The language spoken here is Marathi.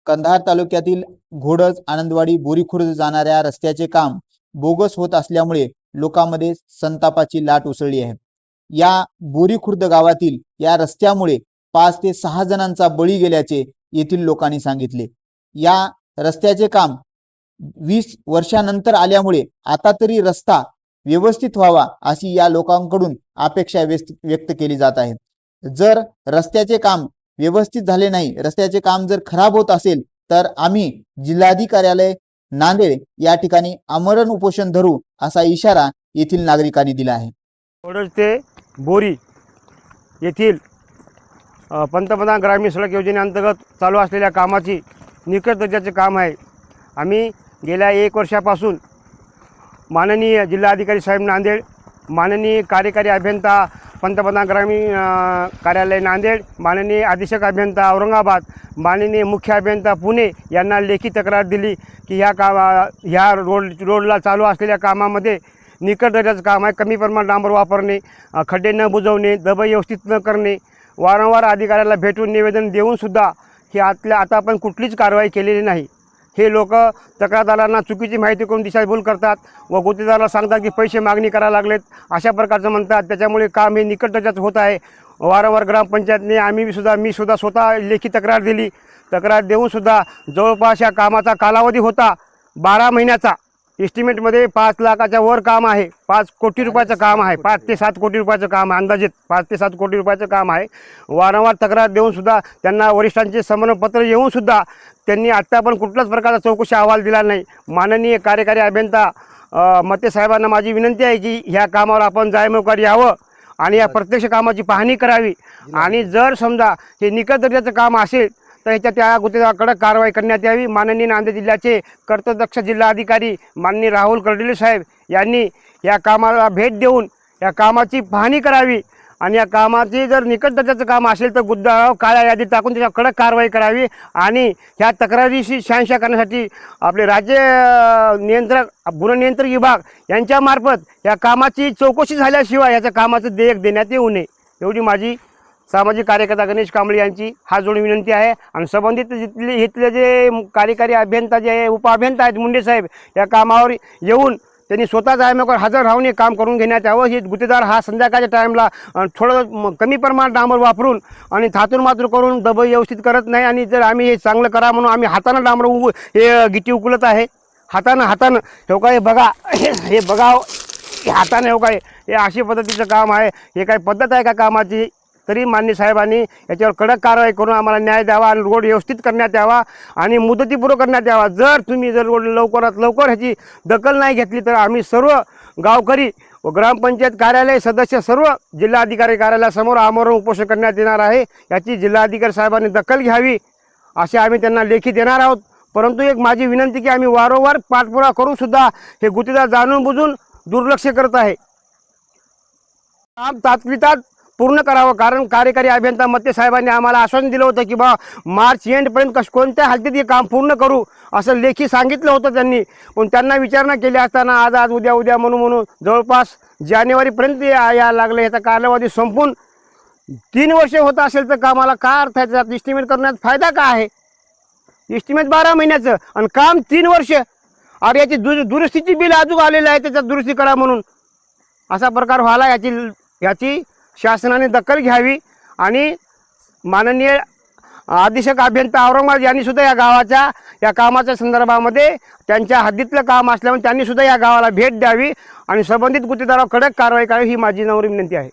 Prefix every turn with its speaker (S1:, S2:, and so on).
S1: कंधार तालुक्यातील घोडज आनंदवाडी बोरीखुर्द जाणाऱ्या रस्त्याचे काम बोगस होत असल्यामुळे लोकांमध्ये संतापाची लाट उसळली आहे। या बोरीखुर्द गावातील या रस्त्यामुळे 5 ते 6 जणांचा बळी गेल्याचे येथील लोकांनी सांगितले। या रस्त्याचे काम 20 वर्षानंतर आल्यामुळे आता तरी रस्ता व्यवस्थित व्हावा अशी या लोकांकडून अपेक्षा व्यक्त केली जात आहे। जर रस्त्याचे काम व्यवस्थित झाले नाही, रस्त्याचे काम जर खराब होत असेल तर आम्ही जिल्हाधिकारी नांदेड या ठिकाणी आमरण उपोषण धरू असा इशारा येथील नागरिकांनी दिला आहे।
S2: घोडज ते बोरी येथील पंतप्रधान ग्रामीण सडक योजनेअंतर्गत चालू असलेल्या कामाची निकट दर्जाचे काम आहे। आम्ही गेल्या 1 वर्षापासून माननीय जिल्हाधिकारी साहेब नांदेड, माननीय कार्यकारी अभियंता पंतप्रधान ग्रामीण कार्यालय नांदेड, माननीय अधीक्षक अभियंता औरंगाबाद, माननीय मुख्य अभियंता पुणे यांना लेखी तक्रार दिली की ह्या रोडला चालू असलेल्या कामामध्ये निकट दर्जाचं काम आहे। कमी प्रमाणात डांबर वापरणे, खड्डे न बुजवणे, दबाई व्यवस्थित न करणे, वारंवार अधिकाऱ्याला भेटून निवेदन देऊनसुद्धा ही आता पण कुठलीच कारवाई केलेली नाही। हे लोक तक्रारदारांना चुकीची माहिती करून दिशाभूल करतात व गुत्तेदाराला सांगतात की पैसे मागणी करायला लागलेत अशा प्रकारचं म्हणतात। त्याच्यामुळे काम हे निकट दर्जाचं होत आहे। वारंवार ग्रामपंचायतने मी सुद्धा स्वतः लेखी तक्रार दिली। तक्रार देऊनसुद्धा जवळपास या कामाचा कालावधी होता 12 महिन्याचा। एस्टिमेटमध्ये 5 लाखाच्या वर काम आहे, 5 कोटी रुपयाचं काम आहे, 5 ते 7 कोटी रुपयाचं काम आहे, अंदाजित 5 ते 7 कोटी रुपयाचं काम आहे। वारंवार तक्रार देऊनसुद्धा त्यांना वरिष्ठांचे समन्वयपत्र येऊनसुद्धा त्यांनी आत्ता पण कुठल्याच प्रकारचा चौकशी अहवाल दिला नाही। माननीय कार्यकारी अभियंता मते साहेबांना माझी विनंती आहे की ह्या कामावर आपण जायमुखार यावं आणि या प्रत्यक्ष कामाची पाहणी करावी आणि जर समजा हे निकट दर्जाचं काम असेल तर त्या गुत्तेदाराकडे कारवाई करण्यात यावी। माननीय नांदेड जिल्ह्याचे कर्तव्यदक्ष जिल्हाधिकारी माननीय राहुल कर्डिले साहेब यांनी या कामाला भेट देऊन या कामाची पाहणी करावी आणि या कामाची जर निकट दर्जाचं काम असेल तर गुत्तेदारावर काळ्या यादीत टाकून त्याच्या कडक कारवाई करावी आणि ह्या तक्रारीशी शहानिशा करण्यासाठी आपले राज्य गुन्हे नियंत्रण विभाग यांच्यामार्फत या कामाची चौकशी झाल्याशिवाय याच्या कामाचं देयक देण्यात येऊ नये एवढी माझी सामाजिक कार्यकर्ता गणेश कांबळे यांची हात जोडून विनंती आहे। आणि संबंधित इथले जे कार्यकारी अभियंता जे आहे, उपअभियंता आहेत मुंडे साहेब, या कामावर येऊन त्यांनी स्वतः जायमुखार हजर राहून हे काम करून घेण्यात यावं। हे गुत्तेदार हा संध्याकाळच्या टाईमला थोडं कमी प्रमाणात डांबर वापरून आणि थातूर मातूर करून दबाई व्यवस्थित करत नाही आणि जर आम्ही हे चांगलं करा म्हणून आम्ही हातानं डांबर हे गिट्टी उकलत आहे, हातानं हे काय बघा, हे बघा हाताने हो काय, हे अशी पद्धतीचं काम आहे। हे काय पद्धत आहे का कामाची? तरी माननीय साहेबांनी याच्यावर कडक कारवाई करून आम्हाला न्याय द्यावा आणि रोड व्यवस्थित करण्यात यावा आणि मुदतीपूर्व करण्यात यावा। जर रोड लवकरात लवकर ह्याची दखल नाही घेतली तर आम्ही सर्व गावकरी व ग्रामपंचायत कार्यालय सदस्य सर्व जिल्हाधिकारी कार्यालयासमोर आमरण उपोषण करण्यात येणार आहे। याची जिल्हाधिकारी साहेबांनी दखल घ्यावी असे आम्ही त्यांना लेखी देणार आहोत। परंतु एक माझी विनंती की आम्ही वारंवार पाठपुरावा करून सुद्धा हे गुत्तेदार जाणून बुजून दुर्लक्ष करत आहे। काम तात्वितात पूर्ण करावं, कारण कार्यकारी अभियंता मते साहेबांनी आम्हाला आश्वासन दिलं होतं की मार्च एंडपर्यंत कोणत्या हालतीत हे काम पूर्ण करू असं लेखी सांगितलं होतं त्यांनी। पण त्यांना विचारणा केली असताना आज उद्या म्हणून जवळपास जानेवारीपर्यंत यायला लागलं। याचा कालावधी संपून 3 वर्षे होत असेल तर कामाला काय अर्थ आहे? त्याचा एस्टिमेट करण्यात फायदा काय आहे? एस्टिमेट 12 महिन्याचं आणि काम 3 वर्ष। अरे याची दुरुस्तीची बिल अजून आलेलं आहे, त्याच्यात दुरुस्ती करा म्हणून असा प्रकार व्हायला याची शासनाने दखल घ्यावी आणि माननीय अधीक्षक अभियंता औरंगाबाद यांनी सुद्धा या कामाच्या संदर्भामध्ये त्यांच्या हद्दीतलं काम असल्यामुळे त्यांनी सुद्धा या गावाला भेट द्यावी आणि संबंधित गुत्तेदारावर कडक कारवाई करावी ही माझी नम्र विनंती आहे।